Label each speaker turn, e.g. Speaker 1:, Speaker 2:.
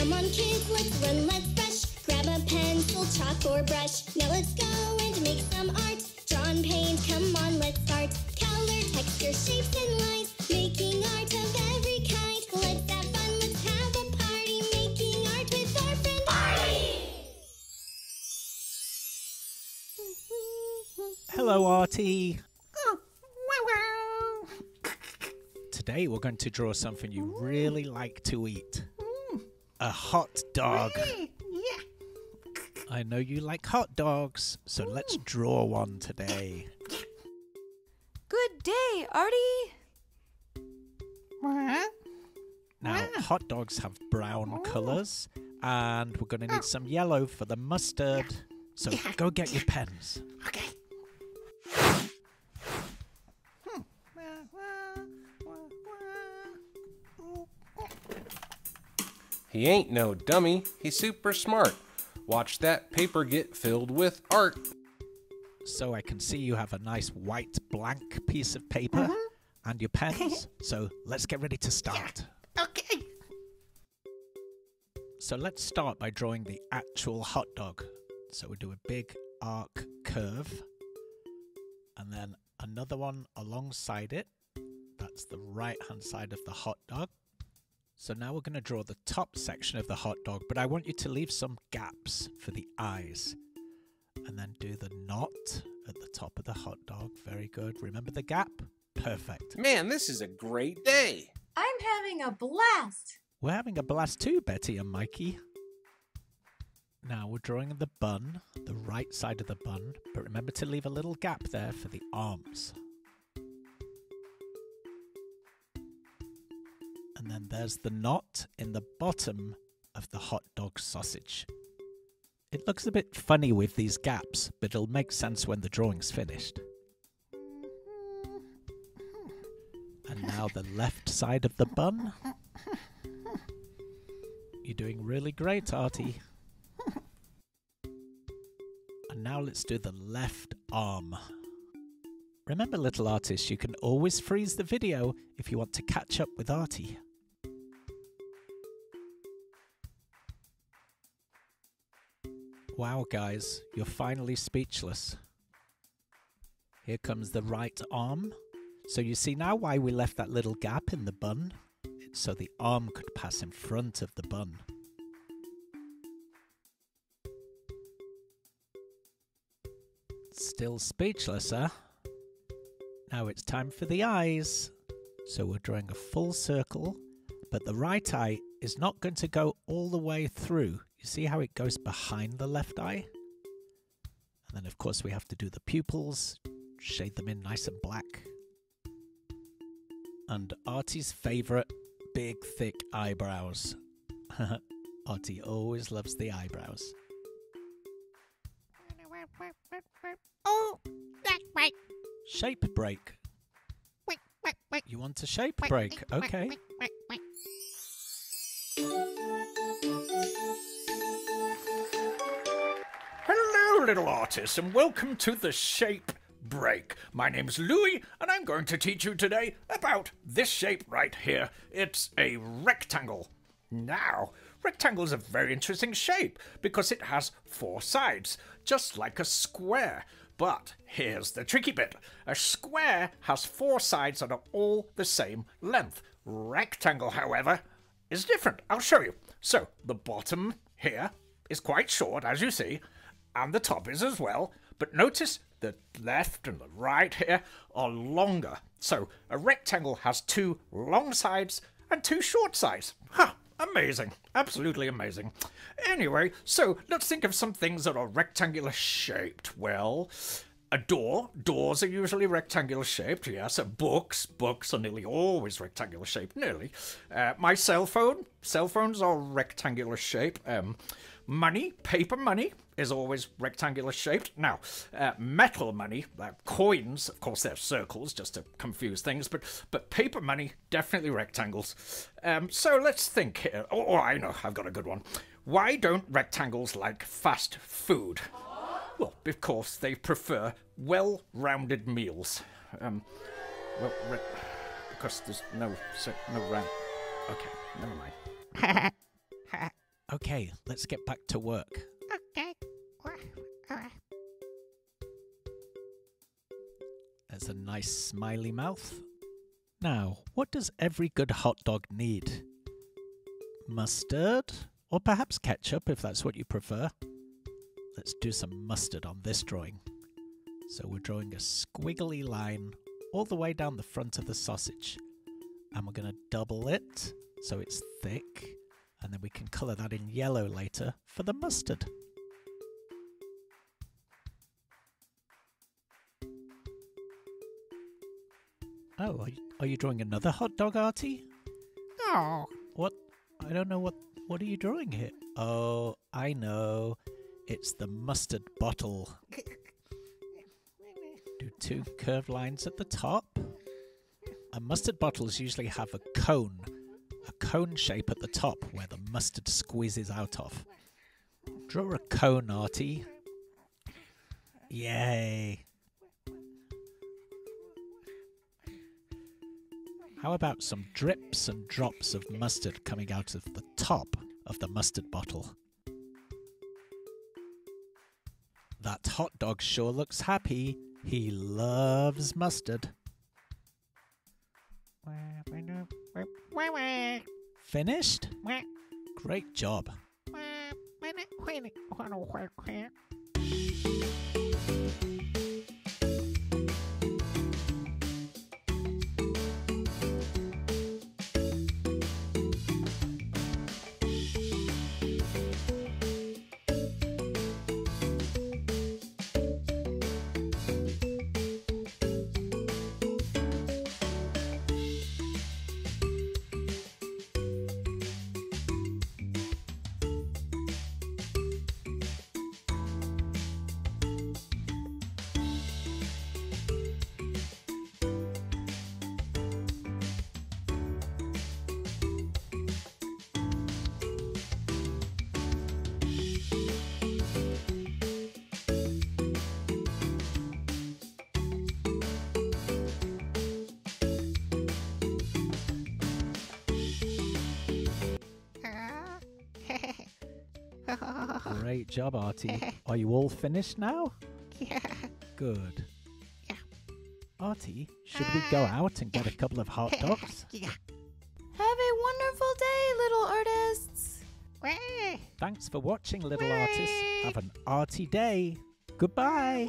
Speaker 1: Come on kids, let's run, let's brush. Grab a pencil, chalk or brush. Now let's go and make some art. Draw and paint, come on, let's start. Color, texture, shapes and lines. Making art of every kind. Let's have fun, let's have a party. Making art with our friend Artie!
Speaker 2: Hello, Artie. Today we're going to draw something you really like to eat. A hot dog. I know you like hot dogs, so let's draw one today.
Speaker 3: Good day, Artie.
Speaker 2: Now, hot dogs have brown colours, and we're going to need some yellow for the mustard. So go get your pens.
Speaker 4: Okay.
Speaker 5: He ain't no dummy, he's super smart. Watch that paper get filled with art.
Speaker 2: So I can see you have a nice white blank piece of paper and your pens. So let's get ready to start.
Speaker 4: Okay.
Speaker 2: So let's start by drawing the actual hot dog. So we do a big arc curve and then another one alongside it. That's the right hand side of the hot dog. So now we're going to draw the top section of the hot dog, but I want you to leave some gaps for the eyes. And then do the knot at the top of the hot dog. Very good. Remember the gap? Perfect.
Speaker 5: Man, this is a great day.
Speaker 3: I'm having a blast.
Speaker 2: We're having a blast too, Betty and Mikey. Now we're drawing the bun, the right side of the bun, but remember to leave a little gap there for the arms. And then there's the knot in the bottom of the hot dog sausage. It looks a bit funny with these gaps, but it'll make sense when the drawing's finished. And now the left side of the bun. You're doing really great, Artie. And now let's do the left arm. Remember, little artists, you can always freeze the video if you want to catch up with Artie. Wow, guys, you're finally speechless. Here comes the right arm. So you see now why we left that little gap in the bun? It's so the arm could pass in front of the bun. Still speechless, huh? Now it's time for the eyes. So we're drawing a full circle, but the right eye is not going to go all the way through. You see how it goes behind the left eye? And then of course we have to do the pupils, shade them in nice and black. And Artie's favourite, big thick eyebrows. Artie always loves the eyebrows.
Speaker 4: Oh, that's right.
Speaker 2: Shape break.
Speaker 4: Wait.
Speaker 2: You want a shape break? Okay.
Speaker 4: Wait.
Speaker 6: Hello, little artists, and welcome to the Shape Break. My name's Louie, and I'm going to teach you today about this shape right here. It's a rectangle. Now, rectangle's a very interesting shape because it has 4 sides, just like a square. But here's the tricky bit. A square has 4 sides that are all the same length. Rectangle, however, is different. I'll show you. So, the bottom here is quite short, as you see, and the top is as well. But notice the left and the right here are longer. So, a rectangle has 2 long sides and 2 short sides. Amazing. Absolutely amazing. Anyway, so let's think of some things that are rectangular shaped. Well, a door. Doors are usually rectangular shaped, yes. Books are nearly always rectangular shaped, nearly. My cell phone. Cell phones are rectangular shaped. Money, paper money, is always rectangular shaped. Now, metal money, coins, of course they're circles, just to confuse things, but paper money, definitely rectangles. So let's think here. Oh, I know, I've got a good one. Why don't rectangles like fast food? Well, because they prefer well-rounded meals. Because there's no round. Okay, never mind.
Speaker 2: Okay, let's get back to work.
Speaker 4: Okay.
Speaker 2: There's a nice smiley mouth. Now, what does every good hot dog need? Mustard? Or perhaps ketchup if that's what you prefer. Let's do some mustard on this drawing. So we're drawing a squiggly line all the way down the front of the sausage. And we're going to double it so it's thick. And then we can colour that in yellow later for the mustard. Oh, are you drawing another hot dog, Artie?
Speaker 4: Oh.
Speaker 2: What? I don't know what are you drawing here? Oh, I know. It's the mustard bottle. Do 2 curved lines at the top. And mustard bottles usually have a cone shape at the top where the mustard squeezes out of. Draw a cone, Artie. Yay. How about some drips and drops of mustard coming out of the top of the mustard bottle? That hot dog sure looks happy. He loves mustard. Finished? Great job. Great job, Artie. Are you all finished now?
Speaker 4: Yeah.
Speaker 2: Good.
Speaker 4: Yeah.
Speaker 2: Artie, should we go out and get a couple of hot dogs?
Speaker 4: Yeah.
Speaker 3: Have a wonderful day, little artists.
Speaker 2: Thanks for watching, little artists. Have an arty day. Goodbye.